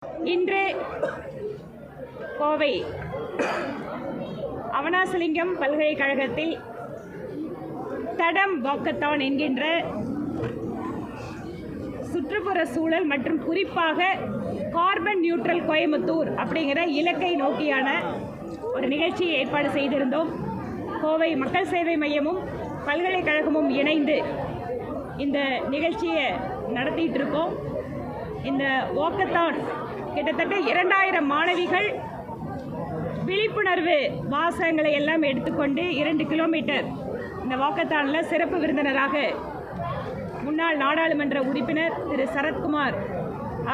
இன்று கோவை அவனாசிலிங்கம் பல்கலைக்கழகத்தில் தடம் வாக்கத்தான் என்கின்ற சுற்றுப்புற சூழல் மற்றும் குறிப்பாக கார்பன் நியூட்ரல் கோயம்புத்தூர் அப்படிங்கிற இலக்கை நோக்கியான ஒரு நிகழ்ச்சியை ஏற்பாடு செய்திருந்தோம். கோவை மக்கள் சேவை மையமும் பல்கலைக்கழகமும் இணைந்து இந்த நிகழ்ச்சியை நடத்திட்டு இருக்கோம். இந்த வாக்கத்தான் கிட்டத்தட்ட 2000 மாணவிகள் விழிப்புணர்வு வாசகங்களை எல்லாம் எடுத்துக்கொண்டு 2 கிலோமீட்டர் இந்த வாக்கத்தானில் சிறப்பு விருந்தினராக முன்னாள் நாடாளுமன்ற உறுப்பினர் திரு சரத்குமார்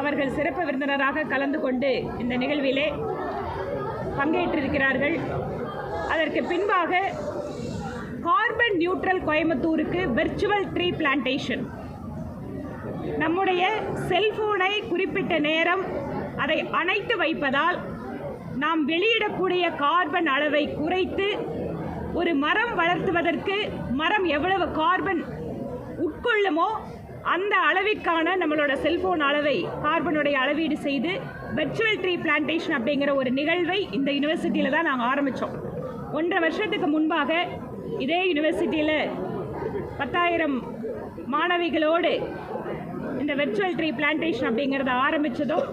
அவர்கள் சிறப்பு விருந்தினராக கலந்து கொண்டு இந்த நிகழ்விலே பங்கேற்றிருக்கிறார்கள். அதற்கு பின்பாக கார்பன் நியூட்ரல் கோயம்புத்தூருக்கு வெர்ச்சுவல் ட்ரீ பிளான்டேஷன், நம்முடைய செல்போனை குறிப்பிட்ட நேரம் அதை அணைத்து வைப்பதால் நாம் வெளியிடக்கூடிய கார்பன் அளவை குறைத்து ஒரு மரம் வளர்த்துவதற்கு மரம் எவ்வளவு கார்பன் உட்கொள்ளுமோ அந்த அளவிற்கான நம்மளோட செல்போன் அளவை கார்பனுடைய அளவீடு செய்து வெர்ச்சுவல் ட்ரீ பிளான்டேஷன் அப்படிங்கிற ஒரு நிகழ்வை இந்த யூனிவர்சிட்டியில் தான் நாங்கள் ஆரம்பித்தோம். 1.5 வருஷத்துக்கு முன்பாக இதே யூனிவர்சிட்டியில் 10,000 மாணவிகளோடு இந்த வெர்ச்சுவல் ட்ரீ பிளான்டேஷன் அப்படிங்கிறத ஆரம்பித்ததும்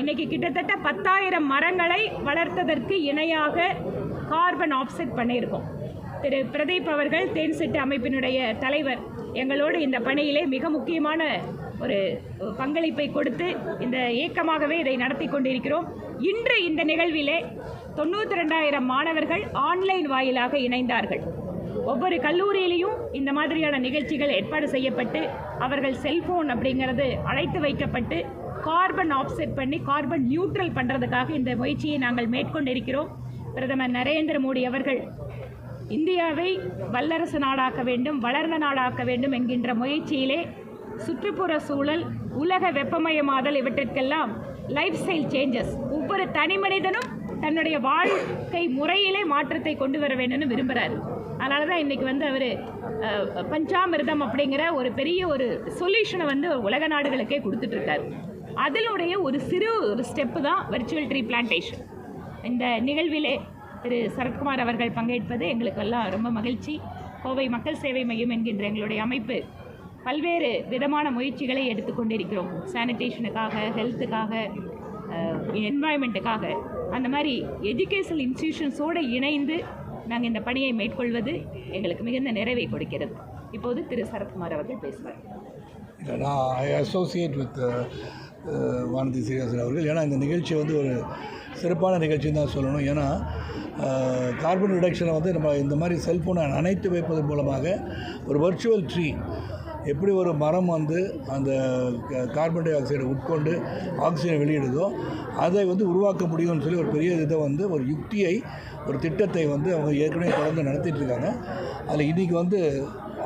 இன்றைக்கி கிட்டத்தட்ட 10,000 மரங்களை வளர்த்ததற்கு இணையாக கார்பன் ஆஃப்செட் பண்ணியிருக்கோம். திரு பிரதீப் அவர்கள் தேன்சிட்டு அமைப்பினுடைய தலைவர் எங்களோடு இந்த பணியிலே மிக முக்கியமான ஒரு பங்களிப்பை கொடுத்து இந்த இயக்கமாகவே இதை நடத்தி கொண்டிருக்கிறோம். இன்று இந்த நிகழ்விலே 92,000 மாணவர்கள் ஆன்லைன் வாயிலாக இணைந்தார்கள். ஒவ்வொரு கல்லூரியிலையும் இந்த மாதிரியான நிகழ்ச்சிகள் ஏற்பாடு செய்யப்பட்டு அவர்கள் செல்போன் அப்படிங்கிறது அழைத்து வைக்கப்பட்டு கார்பன் ஆஃப்செட் பண்ணி கார்பன் நியூட்ரல் பண்ணுறதுக்காக இந்த முயற்சியை நாங்கள் மேற்கொண்டிருக்கிறோம். பிரதமர் நரேந்திர மோடி அவர்கள் இந்தியாவை வல்லரசு நாடாக்க வேண்டும், வளர்ந்த நாடாக்க வேண்டும் என்கின்ற முயற்சியிலே சுற்றுப்புற சூழல், உலக வெப்பமயமாதல் இவற்றிற்கெல்லாம் லைஃப் ஸ்டைல் சேஞ்சஸ், ஒவ்வொரு தனி மனிதனும் தன்னுடைய வாழ்க்கை முறையிலே மாற்றத்தை கொண்டு வர வேண்டும்னு விரும்புகிறார். அதனால தான் இன்றைக்கி அவர் பஞ்சாமிர்தம் அப்படிங்கிற ஒரு பெரிய ஒரு சொல்யூஷனை உலக நாடுகளுக்கே கொடுத்துட்ருக்கார். அதிலுடைய ஒரு சிறு ஸ்டெப்பு தான் வெர்ச்சுவல் ட்ரீ பிளான்டேஷன். இந்த நிகழ்விலே திரு சரத்குமார் அவர்கள் பங்கேற்பது எங்களுக்கெல்லாம் ரொம்ப மகிழ்ச்சி. கோவை மக்கள் சேவை மையம் என்கின்ற எங்களுடைய அமைப்பு பல்வேறு விதமான முயற்சிகளை எடுத்துக்கொண்டிருக்கிறோம். சானிடேஷனுக்காக, ஹெல்த்துக்காக, என்வாயன்மெண்ட்டுக்காக, அந்த மாதிரி எஜுகேஷனல் இன்ஸ்டிடியூஷன்ஸோடு இணைந்து நாங்கள் இந்த பணியை மேற்கொள்வது எங்களுக்கு மிகுந்த நிறைவை கொடுக்கிறது. இப்போது திரு சரத்குமார் அவர்கள் பேசுவார். நான் ஐ அசோசியேட் வித் வானதி சீனிவாசன் அவர்கள். ஏன்னா இந்த நிகழ்ச்சி ஒரு சிறப்பான நிகழ்ச்சின்னு தான் சொல்லணும். ஏன்னா கார்பன் ரிடக்ஷனை நம்ம இந்த மாதிரி செல்ஃபோனை அணைத்து வைப்பதன் மூலமாக ஒரு வர்ச்சுவல் ட்ரீ எப்படி ஒரு மரம் அந்த கார்பன் டை ஆக்சைடை உட்கொண்டு ஆக்சிஜனை வெளியிடுதோ அதை உருவாக்க முடியும்னு சொல்லி ஒரு பெரிய இதை ஒரு யுக்தியை, ஒரு திட்டத்தை அவங்க ஏற்கனவே தொடர்ந்து நடத்திட்டு இருக்காங்க. அதில் இன்றைக்கி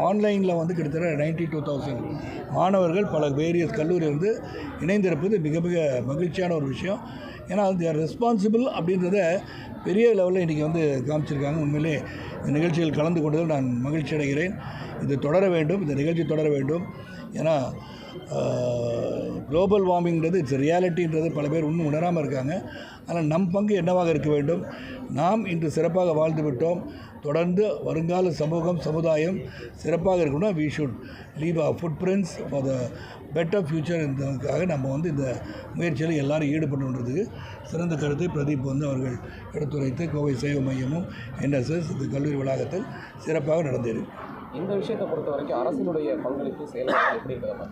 ஆன்லைனில் கிட்டத்தட்ட 92,000 மாணவர்கள் பல வேரியஸ் கல்லூரி இணைந்திருப்பது மிக மிக மகிழ்ச்சியான ஒரு விஷயம். ஏன்னா ரெஸ்பான்சிபிள் அப்படின்றத பெரிய லெவலில் இன்றைக்கி காமிச்சிருக்காங்க. உண்மையிலே இந்த நிகழ்ச்சியில் கலந்து கொண்டதில் நான் மகிழ்ச்சி அடைகிறேன். இது தொடர வேண்டும், இந்த நிகழ்ச்சி தொடர வேண்டும். ஏன்னா குளோபல் வார்மிங்கிறது இட்ஸ் ரியாலிட்டின்றது பல பேர் இன்னும் உணராமல் இருக்காங்க. ஆனால் நம் பங்கு என்னவாக இருக்க வேண்டும்? நாம் இன்று சிறப்பாக வாழ்ந்து விட்டோம். தொடர்ந்து வருங்கால சமுதாயம் சிறப்பாக இருக்கணும். We should leave our footprints for the better future. இதுக்காக நம்ம இந்த முயற்சியில் எல்லோரும் ஈடுபடணுன்றதுக்கு சிறந்த கருத்தை பிரதீப் அவர்கள் எடுத்துரைத்து கோவை சேவை மையமும் NSS இந்த கல்லூரி வளாகத்தில் சிறப்பாக நடந்தது. இந்த விஷயத்தை பொறுத்த வரைக்கும் அரசினுடைய பங்களிப்பு செயல்பாடு எப்படி இருக்கிறதா?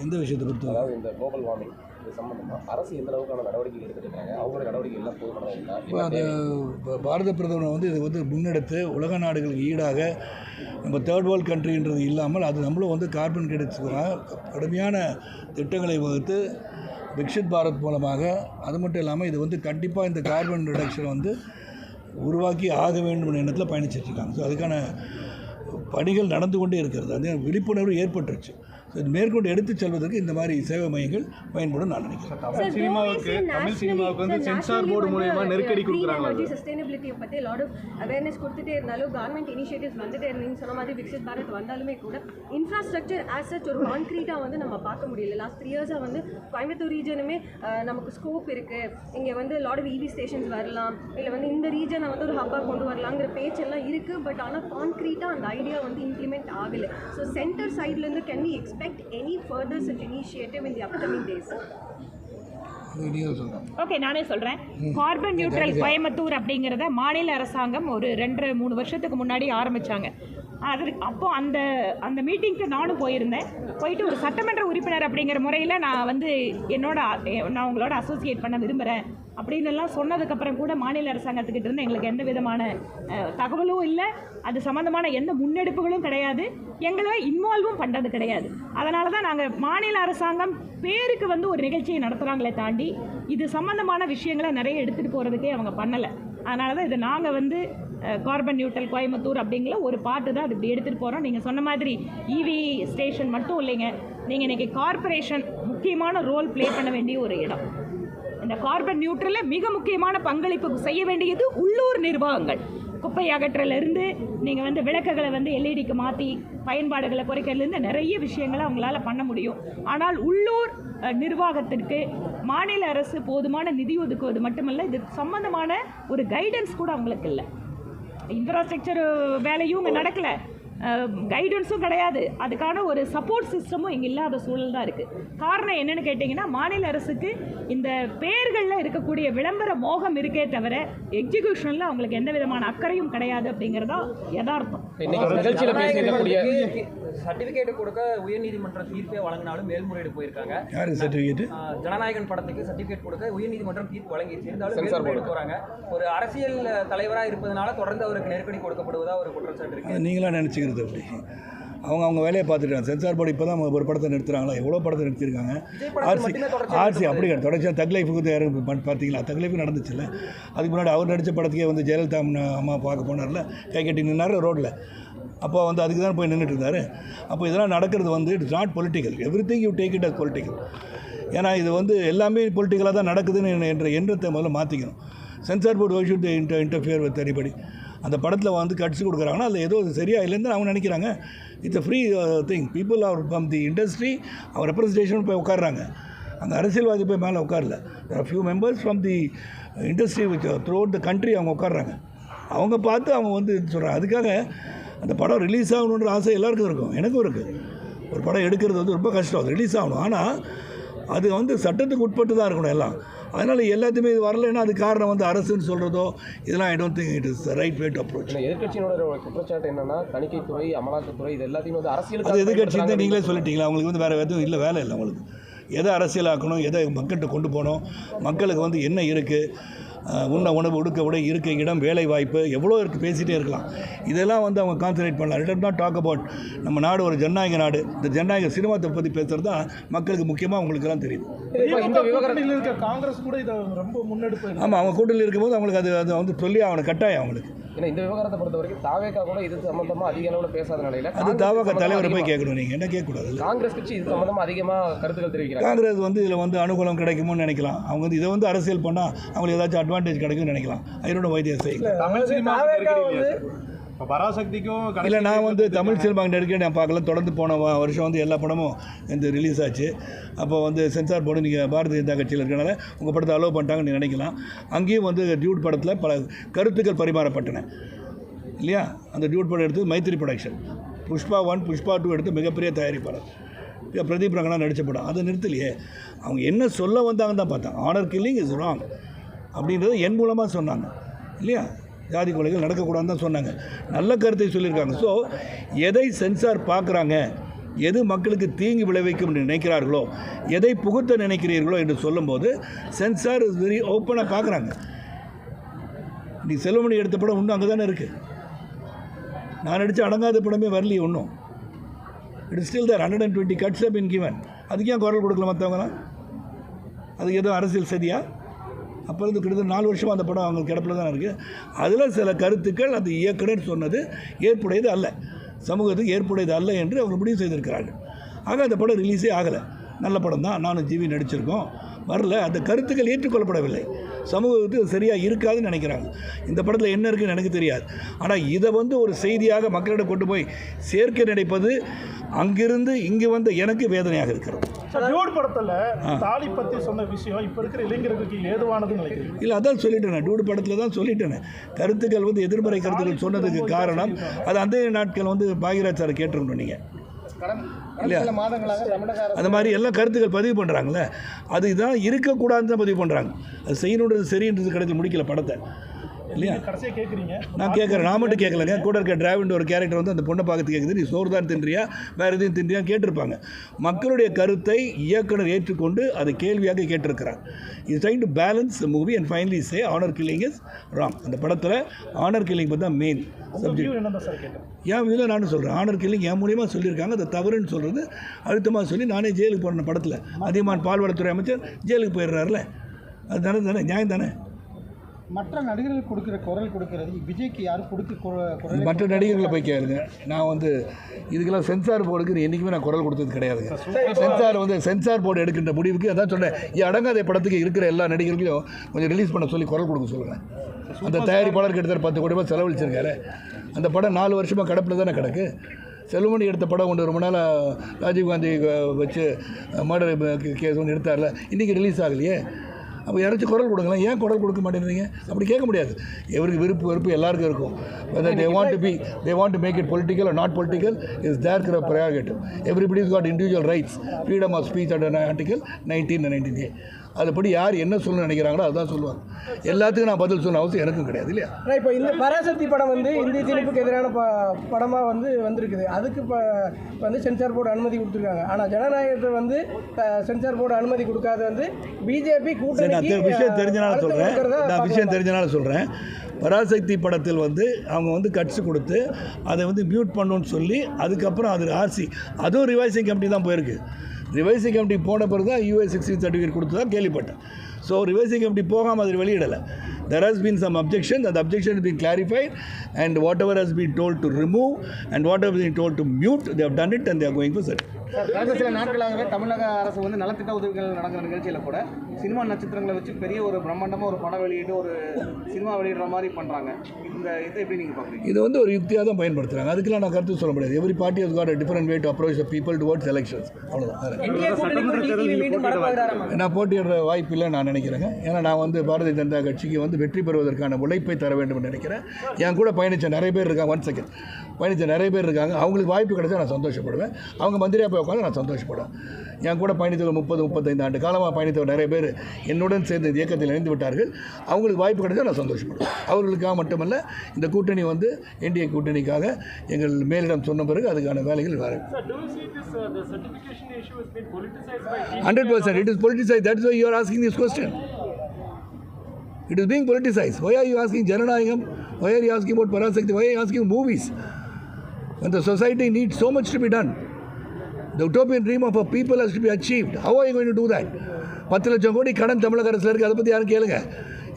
எந்த விஷயத்தை பொறுத்த அதாவது இந்த குளோபல் வார்மிங் இது சம்பந்தமாக அரசு எந்த அளவுக்கான நடவடிக்கை எடுத்துருக்காங்க? அவங்களோட நடவடிக்கை எல்லாம் போதுமானதா? அது பாரத பிரதமர் இது முன்னெடுத்து உலக நாடுகளுக்கு ஈடாக நம்ம தேர்ட் வேர்ல்ட் கண்ட்ரின்றது இல்லாமல் அது நம்மளும் கார்பன் கிரெடிட்ஸுக்காக கடுமையான திட்டங்களை வகுத்து விக்ஷித் பாரத் மூலமாக, அது மட்டும் இல்லாமல் இது கண்டிப்பாக இந்த கார்பன் ரிடக்ஷனை உருவாக்கி ஆக வேண்டும் எண்ணத்தில் பயணிச்சிட்ருக்காங்க. ஸோ அதுக்கான பணிகள் நடந்து கொண்டே இருக்கிறது. அது விழிப்புணர்வு ஏற்பட்டுருச்சு. இது மேற்கொண்டு எடுத்துச் செல்வதற்கு இந்த மாதிரி சேவை மையங்கள் பயன்படும் நான் நினைக்கிறேன். தமிழ் சினிமாவுக்கு வந்து சென்சார் போர்டு மூலமா நெருக்கடி கொடுக்குறாங்க. சஸ்டைனபிலிட்டியை பற்றி லாட் ஆஃப் அவேர்னஸ் கொடுத்துட்டே இருந்தாலும் கவர்மெண்ட் இனிஷியேட்டிவ்ஸ் வந்துட்டே இருந்தீங்க சொன்ன மாதிரி விக்சித் பாரத் வந்தாலுமே கூட இன்ஃப்ராஸ்ட்ரக்சர் ஆஸ் சச் ஒரு கான்க்ரீட்டாக வந்து நம்ம பார்க்க முடியல. லாஸ்ட் 3 இயர்ஸாக வந்து கோயம்புத்தூர் ரீஜனுமே நமக்கு ஸ்கோப் இருக்குது, இங்கே வந்து லாட் ஆஃப் EV ஸ்டேஷன்ஸ் வரலாம், இல்லை வந்து இந்த ரீஜனை வந்து ஒரு ஹப்பாக கொண்டு வரலாங்கிற பேச்செல்லாம் இருக்குது. பட் ஆனால் கான்க்ரீட்டாக அந்த ஐடியா வந்து இம்ப்ளிமெண்ட் ஆகலை. ஸோ சென்டர் சைட்லேருந்து can we expect any further such initiative in the upcoming days? Okay, நானே சொல்கிறேன். கார்பன் நியூட்ரல் கோயம்புத்தூர் அப்படிங்கிறத மாநில அரசாங்கம் ஒரு 2-3 வருஷத்துக்கு முன்னாடி ஆரம்பித்தாங்க. அப்போ அந்த மீட்டிங்க்கு நானும் போயிருந்தேன். போயிட்டு ஒரு சட்டமன்ற உறுப்பினர் அப்படிங்கிற முறையில் நான் வந்து நான் உங்களோட அசோசியேட் பண்ண விரும்புகிறேன் அப்படின்னு எல்லாம் சொன்னதுக்கப்புறம் கூட மாநில அரசாங்கத்துக்கிட்ட இருந்து எங்களுக்கு எந்த விதமான தகவலும் இல்லை, அது சம்மந்தமான எந்த முன்னெடுப்புகளும் கிடையாது, எங்களை இன்வால்வும் பண்ணுறது கிடையாது. அதனால தான் நாங்கள் மாநில அரசாங்கம் பேருக்கு வந்து ஒரு நிகழ்ச்சியை நடத்துகிறாங்களே தாண்டி இது சம்மந்தமான விஷயங்களை நிறைய எடுத்துகிட்டு போகிறதுக்கே அவங்க பண்ணலை. அதனால தான் இது நாங்கள் வந்து கார்பன் நியூட்ரல் கோயம்புத்தூர் அப்படிங்கிற ஒரு பாட்டு தான் அது இப்படி எடுத்துகிட்டு போகிறோம். நீங்கள் சொன்ன மாதிரி EV ஸ்டேஷன் மட்டும் இல்லைங்க, நீங்கள் இன்றைக்கி கார்பரேஷன் முக்கியமான ரோல் ப்ளே பண்ண வேண்டிய ஒரு இடம். இந்த கார்பன் நியூட்ரலில் மிக முக்கியமான பங்களிப்பு செய்ய வேண்டியது உள்ளூர் நிர்வாகங்கள். குப்பை அகற்றலேருந்து நீங்கள் வந்து விளக்குகளை வந்து LEDக்கு மாற்றி பயன்பாடுகளை குறைக்கிறதுலேருந்து நிறைய விஷயங்களை அவங்களால பண்ண முடியும். ஆனால் உள்ளூர் நிர்வாகத்திற்கு மாநில அரசு போதுமான நிதி ஒதுக்குவது மட்டுமல்ல, இது சம்பந்தமான ஒரு கைடன்ஸ் கூட அவங்களுக்கு இல்லை. இன்ஃப்ராஸ்ட்ரக்சர் வேலையும் இங்கே நடக்கலை, கைடன்ஸும் கிடையாது, அதுக்கான ஒரு சப்போர்ட் சிஸ்டமும் இங்கே இல்லாத சூழல் தான் இருக்குது. காரணம் என்னென்னு கேட்டிங்கன்னா, மாநில அரசுக்கு இந்த பேர்களில் இருக்கக்கூடிய விளம்பர மோகம் இருக்கே தவிர எக்ஸிக்யூஷனில் அவங்களுக்கு எந்த விதமான அக்கறையும் கிடையாது அப்படிங்கிறதா யதார்த்தம். சர்டிஃபிகேட் கொடுக்க உயர்நீதிமன்றம் தீர்ப்பே வழங்கினாலும் மேல்முறையீடு போயிருக்காங்க. யாரு சர்டிஃபிகேட்? ஜனநாயகன் படத்துக்கு சர்டிஃபிகேட் கொடுக்க உயர்நீதிமன்றம் தீர்ப்பு வழங்கிச்சு, இருந்தாலும் மேல்முறையீடு போறாங்க. ஒரு அரசியல் தலைவராக இருப்பதனால தொடர்ந்து அவருக்கு நெருக்கடி கொடுக்கப்படுவதா ஒரு குற்றச்சாட்டு இருக்கு. நீங்களா நினச்சிக்கிறது அப்படி? அவங்க வேலையை பார்த்துட்டாங்க. சென்சார் போர்டு இப்போ தான் ஒரு படத்தை நிறுத்துறாங்களா? எவ்வளோ படத்தை நிறுத்திருக்காங்க. ஆர்சி அப்படி கிடையாது. தொடர்ச்சியாக தக் லைஃபுக்கு யாரும் பார்த்தீங்களா? தக் லைஃபு நடந்துச்சுல்ல. அதுக்கு முன்னாடி அவர் நடித்த படத்துக்கே வந்து ஜெயலலிதா அம்மா பார்க்க போனார்ல, கை கட்டி நின்னார் ரோட்டில். அப்போ வந்து அதுக்கு தான் போய் நின்றுட்டு இருந்தார். அப்போ இதெல்லாம் நடக்கிறது வந்து it's not political. Everything you take it as political. ஏன்னா இது வந்து எல்லாமே பொலிட்டிக்கலாக தான் நடக்குதுன்னு என்ற எண்ணத்தை முதல்ல மாற்றிக்கணும். Censor board why should interfere with anybody. அந்த படத்தில் வந்து கட்சி கொடுக்குறாங்கன்னா அதில் ஏதோ சரியா இல்லைன்னு அவங்க நினைக்கிறாங்க. It's a free thing. People are from the industry our representation போய் உட்காடுறாங்க. அந்த அரசியல்வாதி போய் மேலே உட்காரல. There are few members from the industry which throughout the country அவங்க உட்காடுறாங்க. அவங்க பார்த்து அவங்க வந்து சொல்கிறாங்க. அதுக்காக அந்த படம் ரிலீஸ் ஆகணுன்ற ஆசை எல்லாருக்கும் இருக்கும், எனக்கும் இருக்குது. ஒரு படம் எடுக்கிறது வந்து ரொம்ப கஷ்டம், அது ரிலீஸ் ஆகணும். ஆனால் அது வந்து சட்டத்துக்கு உட்பட்டு தான் இருக்கணும் எல்லாம். அதனால் எல்லாத்தையுமே இது வரலைன்னா அது காரணம் வந்து அரசுன்னு சொல்கிறதோ இதெல்லாம் I don't think it is right way to approach. எதிர்கட்சியினோட குற்றச்சாட்டு என்னன்னா, தணிக்கைத்துறை, அமலாக்கத்துறை இது எல்லாத்தையும் வந்து அரசியல். அது எதிர்கட்சி தான் நீங்களே சொல்லிட்டீங்களா? அவங்களுக்கு வந்து வேறு எதுவும் இல்லை, வேலை இல்லை அவங்களுக்கு. எதை அரசியலாக்கணும், எதை மக்கள்கிட்ட கொண்டு போகணும், மக்களுக்கு வந்து என்ன இருக்குது, உண்ண உணவு, உடுக்க உடை, இருக்க இடம், வேலை வாய்ப்பு எவ்வளோ இருக்குது, பேசிகிட்டே இருக்கலாம். இதெல்லாம் வந்து அவங்க கான்சன்ட்ரேட் பண்ணலாம். It is not talk about நம்ம நாடு ஒரு ஜனநாயக நாடு. இந்த ஜனநாயக சினிமாத்தை பற்றி பேசுகிறது தான் மக்களுக்கு முக்கியமாக அவங்களுக்குலாம் தெரியுது. இந்த விவகாரத்தில் இருக்க காங்கிரஸ் கூட இதை ரொம்ப முன்னெடுப்பு. ஆமாம், அவங்க கூட்டணியில் இருக்கும்போது அவங்களுக்கு அது வந்து சொல்லி அவனை கட்டாயம் அவங்களுக்கு. ஏன்னா இந்த விவகாரத்தை பொறுத்த வரைக்கும் தாவேகா கூட இது சம்பந்தமாக அதிக அளவில் பேசாத நிலையில் அது தாவேகா தலைவரை போய் கேட்கணும். நீங்கள் என்ன கேட்கக்கூடாது. காங்கிரஸ் கட்சி இது சம்பந்தமாக அதிகமாக கருத்துக்கள் தெரிவிக்கிறாங்க. காங்கிரஸ் வந்து இதில் வந்து அனுகூலம் கிடைக்குமோன்னு நினைக்கலாம். அவங்க வந்து இதை வந்து அரசியல் பண்ணால் அவங்களுக்கு ஏதாச்சும் அட்வான்டேஜ் கிடைக்கும்னு நினைக்கலாம். ஐரோட வைத்தியம் செய்யலாம். தமிழ் சினிமா பராசக்திக்கும் இல்லை, நான் வந்து தமிழ் சினிமா நெருக்கடி நான் பார்க்கல. தொடர்ந்து போன வருஷம் வந்து எல்லா படமும் இந்த ரிலீஸ் ஆச்சு. அப்போ வந்து சென்சார் போர்டு நீங்கள் பாரதிய ஜனதா கட்சியில் இருக்கனால உங்கள் படத்தை அலோவ் பண்ணிட்டாங்கன்னு நினைக்கலாம். அங்கேயும் வந்து டியூட் படத்தில் பல கருத்துக்கள் பரிமாறப்பட்டன இல்லையா? அந்த டியூட் படம் எடுத்து மைத்திரி ப்ரொடக்ஷன், புஷ்பா 1, புஷ்பா 2 எடுத்து மிகப்பெரிய தயாரிப்பாளர் பிரதீப் ரங்கனா நடித்த படம். அதை நிறுத்தலையே. அவங்க என்ன சொல்ல வந்தாங்கன்னு தான் பார்த்தாங்க. ஆனர் கில்லிங் இஸ் ராங் அப்படின்றது என் மூலமாக சொன்னாங்க இல்லையா? ஜாதி கொலைகள் நடக்கக்கூடாதுன்னு தான் சொன்னாங்க. நல்ல கருத்தை சொல்லியிருக்காங்க. ஸோ எதை சென்சார் பார்க்குறாங்க, எது மக்களுக்கு தீங்கு விளைவிக்கும் என்று நினைக்கிறார்களோ, எதை புகுத்த நினைக்கிறீர்களோ என்று சொல்லும்போது சென்சார் இஸ் வெரி ஓப்பனாக பார்க்குறாங்க. நீ செல்வமணி எடுத்த படம் இன்னும் அங்கே தானே இருக்குது. நான் நடித்த அடங்காத படமே வரலையே இன்னும். It is still there. 120 cuts have been given. அதுக்கு ஏன் குரல் கொடுக்கல மற்றவங்களாம்? அதுக்கு எதுவும் அரசியல் சரியா? அப்போ இருந்து கிட்டத்தட்ட 4 வருஷமாக அந்த படம் அவங்க கிடப்பில் தான் இருக்குது. அதில் சில கருத்துக்கள் அந்த இயக்குனர் சொன்னது ஏற்புடையது அல்ல, சமூகத்துக்கு ஏற்புடையது அல்ல என்று அவங்க முடிவு செய்திருக்கிறார்கள். ஆக அந்த படம் ரிலீஸே ஆகலை. நல்ல படம் தான், நானும் ஜிவி நடிச்சிருக்கோம், வரல. அந்த கருத்துக்கள் ஏற்றுக்கொள்ளப்படவில்லை, சமூகத்துக்கு சரியாக இருக்காதுன்னு நினைக்கிறாங்க. இந்த படத்தில் என்ன இருக்குன்னு எனக்கு தெரியாது. ஆனால் இதை வந்து ஒரு செய்தியாக மக்களிடம் கொண்டு போய் சேர்க்க நினைப்பது அங்கிருந்து இங்கே வந்த எனக்கு வேதனையாக இருக்கிறது. டியூட் படத்தில் தாலி பற்றி சொன்ன விஷயம் இப்போ இருக்கிற இளைஞர்களுக்கு ஏதுவானதுன்னு நினைக்கிறேன். இல்லை, அதான் சொல்லிட்டேன், டியூட் படத்தில் தான் சொல்லிட்டேன். கருத்துக்கள் வந்து எதிர்மறை கருத்துக்கள் சொன்னதுக்கு காரணம் அது அந்த நாட்கள் வந்து பாகிராஜ் சார் கேட்டிருக்கணும் நீங்கள் இல்லையா? அந்த மாதிரி எல்லாம் கருத்துக்கள் பதிவு பண்ணுறாங்களே, அது இதான் இருக்கக்கூடாதுன்னு தான் பதிவு பண்ணுறாங்க. அது செய்யணுன்றது சரின்றது கிடைச்சி முடிக்கல படத்தை இல்லையா? கடைசியாக கேட்குறீங்க, நான் கேட்குறேன், நான் மட்டும் கேட்கலங்க. கூட இருக்க டிராவிட் ஒரு கேரக்டர் வந்து அந்த பொண்ணை பார்த்து கேட்குது, நீ சோறு தான் தின்றியா வேறு எதையும் தின்றியா கேட்டிருப்பாங்க. மக்களுடைய கருத்தை இயக்குனர் ஏற்றுக்கொண்டு அதை கேள்வியாக கேட்டிருக்கிறார். Is trying to balance movie and finally say honour killing is wrong. அந்த படத்தில் ஆனர் கில்லிங் பற்றி தான் மெயின் சப்ஜெக்ட். என் வியூவில் நானும் சொல்கிறேன், ஆனர் கில்லிங் என் மூலியமாக சொல்லியிருக்காங்க, அதை தவறுன்னு சொல்கிறது அழுத்தமாக சொல்லி நானே ஜெயிலுக்கு போகிறேன். படத்தில் அதிகமான பால்வளத்துறை அமைச்சர் ஜெயிலுக்கு போயிடுறாருல, அது தானே நியாயம் தானே? மற்ற நடிகர்கள் கொடுக்குற குரல் கொடுக்கறது விஜய்க்கு யாரும் குரல் மற்ற நடிகர்களை போய் கேளுங்க. நான் வந்து இதுக்கெல்லாம் சென்சார் போர்டுக்கு என்றைக்குமே நான் குரல் கொடுத்தது கிடையாதுங்க. சென்சார் போர்டு எடுக்கின்ற முடிவுக்கு அதான் சொன்னேன், அடங்காத படத்துக்கு இருக்கிற எல்லா நடிகர்களையும் கொஞ்சம் ரிலீஸ் பண்ண சொல்லி குரல் கொடுக்க சொல்லுங்கள். அந்த தயாரிப்பாளர் கிட்டத்தட்ட 10 கோடி ரூபாய் செலவழிச்சிருக்காரு. அந்த படம் 4 வருஷமாக கிடப்பில் தானே கிடக்கு. செல்வமணி எடுத்த படம் ஒன்று ரொம்ப நாளாக ராஜீவ்காந்தி வச்சு மர்டர் கேஸ் ஒன்று எடுத்தார்ல, இன்றைக்கி ரிலீஸ் ஆகலையே. அப்போ யாராச்சும் குரல் கொடுங்களேன், ஏன் குரல் கொடுக்க மாட்டேங்கிறீங்க? அப்படி கேட்க முடியாது. எவருக்கு வெறுப்பு எல்லாருக்கும் இருக்கும். whether they want to make it political or not political is their prerogative. Everybody's got individual rights, freedom of speech under article 19 and 19A. அதுபடி யார் என்ன சொல்லணும்னு நினைக்கிறாங்களோ அதுதான் சொல்லுவாங்க. எல்லாத்துக்கும் நான் பதில் சொல்ல அவசியம் எனக்கும் கிடையாது இல்லையா? இப்போ இந்த பராசக்தி படம் வந்து இந்திய திணிப்புக்கு எதிரான படமாக வந்திருக்குது. அதுக்கு இப்போ வந்து சென்சார் போர்டு அனுமதி கொடுத்துருக்காங்க. ஆனால் ஜனநாயகத்தை வந்து சென்சார் போர்டு அனுமதி கொடுக்காத வந்து பிஜேபி கூட்டணி. விஷயம் தெரிஞ்சனால சொல்கிறேன், பராசக்தி படத்தில் வந்து அவங்க வந்து கட்சி கொடுத்து அதை வந்து மியூட் பண்ணணும்னு சொல்லி அதுக்கப்புறம் அது ஆர்சி அதுவும் ரிவைசிங் கமிட்டி தான் போயிருக்கு. ரிவைசிங் கமிட்டி போன பிறகு தான் US 16 சர்டிஃபிகேட் கொடுத்து தான் கேள்விப்பட்டேன். ஸோ ரிவைசிங் கமிட்டி போகாமல் அது வெளியிடலை. There has been some objection. That objection has been clarified, and whatever has been told to remove and whatever has been told to mute, they have done it and they are going for certificate. கடந்த சில நாட்களாகவே தமிழக அரசு வந்து நலத்திட்ட உதவிகள் நடக்கிற நிகழ்ச்சியில் கூட சினிமா நட்சத்திரங்களை வச்சு பெரிய ஒரு பிரம்மாண்டமாக ஒரு படம் வெளியிட்டு ஒரு சினிமா வெளியிடுற மாதிரி பண்ணுறாங்க. இதை எப்படி நீங்கள் பார்க்குறீங்க? இது வந்து ஒரு யுக்தியாக தான் பயன்படுத்துகிறாங்க. அதுக்கெல்லாம் நான் கருத்து சொல்ல முடியாது. Every party has got a different way to approach the people towards elections. அவ்வளோதான். நான் போட்டியிடுற வாய்ப்பு இல்லை நான் நினைக்கிறேங்க. ஏன்னா நான் வந்து பாரதிய ஜனதா கட்சிக்கு வந்து வெற்றி பெறுவதற்கான உழைப்பை தர வேண்டும் என்று நினைக்கிறேன். என் கூட பயணித்த நிறைய பேர் இருக்காங்க. 1 செகண்ட் பயணித்த நிறைய பேர் இருக்காங்க. அவங்களுக்கு வாய்ப்பு கிடைச்சா நான் சந்தோஷப்படுவேன். அவங்க மந்திரியாக போய் உட்காந்து நான் சந்தோஷப்படுவேன். என் கூட பயணித்தவர் 30-35 ஆண்டு காலமாக பயணித்தவர் நிறைய பேர் என்னுடன் சேர்ந்து இந்த இயக்கத்தில் இணைந்து விட்டார்கள். அவங்களுக்கு வாய்ப்பு கிடைச்சா நான் சந்தோஷப்படுவேன். அவர்களுக்காக மட்டுமல்ல, இந்த கூட்டணி வந்து NDA கூட்டணிக்காக எங்கள் மேலிடம் சொன்ன பிறகு அதுக்கான வேலைகள் வேறு. 100% it is politicized. That's why you are asking this question. It is being politicized. Why are you asking Jananayagam? Why are you asking about Parasakti? Why are you asking movies? When the society needs so much to be done. The utopian dream of a people has to be achieved. How are you going to do that? 10 லட்சம் கோடி கடன் தமிழக அரசில் இருக்குது. அதை பற்றி யாரும் கேளுங்க,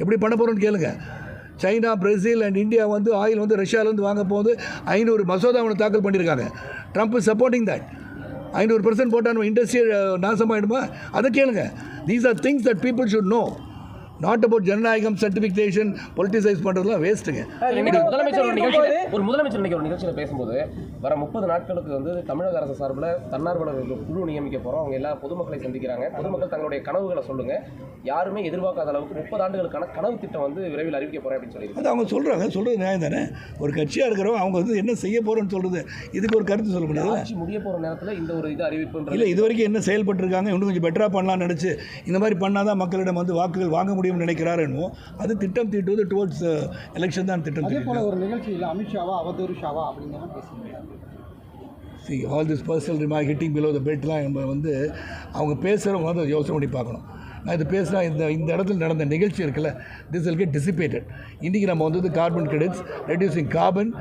எப்படி பண்ண போகிறோன்னு கேளுங்க. சைனா, பிரேசில் அண்ட் இந்தியா வந்து ஆயில் வந்து ரஷ்யாவிலேருந்து வாங்க போகுது. 500 மசோதா ஒன்று தாக்கல் பண்ணியிருக்காங்க. Trump is supporting that. 500% போட்டால் நம்ம இண்டஸ்ட்ரி நாசமாயிடுமா? அதை கேளுங்க. These are things that people should know. Not about ஜனநாயகம் சர்டிஃபிகேஷன் பொலிட்டிசைஸ் பண்ணுறதுலாம் வேஸ்ட்டுங்க. முதலமைச்சர் ஒரு நிகழ்ச்சியில் பேசும்போது வர 30 நாட்களுக்கு வந்து தமிழக அரசு சார்பில் தன்னார்வலர்கள் குழு நியமிக்க போகிறோம். அவங்க எல்லா பொதுமக்களை சந்திக்கிறாங்க. பொதுமக்கள் தங்களுடைய கனவுகளை சொல்லுங்கள். யாருமே எதிர்பார்க்காத அளவுக்கு 30 ஆண்டுகளுக்கான கனவு திட்டம் வந்து விரைவில் அறிவிக்க போகிறேன் அப்படின்னு சொல்லி அது அவங்க சொல்கிறது நியாயம் தானே. ஒரு கட்சியாக இருக்கிறவங்க அவங்க வந்து என்ன செய்ய போகிறோன்னு சொல்கிறது, இதுக்கு ஒரு கருத்து சொல்ல முடியாது. ஆட்சி முடிய போகிற நேரத்தில் இந்த ஒரு இது அறிவிப்பு இல்லை, இது வரைக்கும் என்ன செயல்பட்டுருக்காங்க, இன்னும் கொஞ்சம் பெட்டராக பண்ணலாம்னு நினச்சி இந்த மாதிரி பண்ணால் தான் மக்களிடம் வந்து வாக்குகள் வாங்க முடியும்னு நினைக்கிறாரு. அது திட்டம் தீட்டுவது டுவர்ட்ஸ் எலெக்ஷன் தான் திட்டம். அதே போல ஒரு நிகழ்ச்சியில் அமித்ஷாவா அவதூறு ஷாவா அப்படிங்கிற பேசுகிறேன். See, all this personal remark hitting below the belt லாம் நம்ம வந்து அவங்க பேசுகிறவங்க வந்து யோசனை பண்ணி பார்க்கணும். நான் இது பேசினா இந்த இடத்துல நடந்த நிகழ்ச்சி இருக்குல்ல, திஸ் வில் கெட் டிசிபேட்டட். இன்றைக்கி நம்ம வந்து carbon credits reducing carbon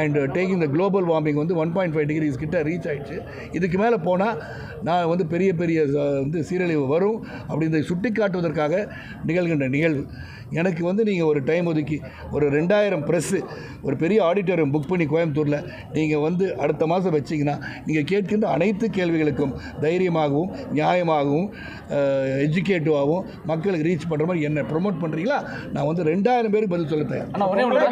and taking the global warming வந்து 1.5 டிகிரிஸ் கிட்ட ரீச் ஆகிடுச்சு. இதுக்கு மேலே போனால் நான் வந்து பெரிய வந்து சீரழிவு வரும் அப்படின்றத சுட்டி காட்டுவதற்காக நிகழ்கின்ற நிகழ்வு. எனக்கு வந்து நீங்கள் ஒரு டைம் ஒதுக்கி ஒரு 2000 ப்ரெஸ்ஸு ஒரு பெரிய ஆடிட்டோரியம் புக் பண்ணி கோயம்புத்தூரில் நீங்கள் வந்து அடுத்த மாதம் வச்சிங்கன்னா நீங்கள் கேட்கின்ற அனைத்து கேள்விகளுக்கும் தைரியமாகவும் நியாயமாகவும் எஜுகேட்டிவாகவும் மக்களுக்கு ரீச் பண்ணுற மாதிரி என்ன ப்ரொமோட் பண்ணுறீங்களா, நான் வந்து 2000 பேருக்கு பதில் சொல்ல தயார்.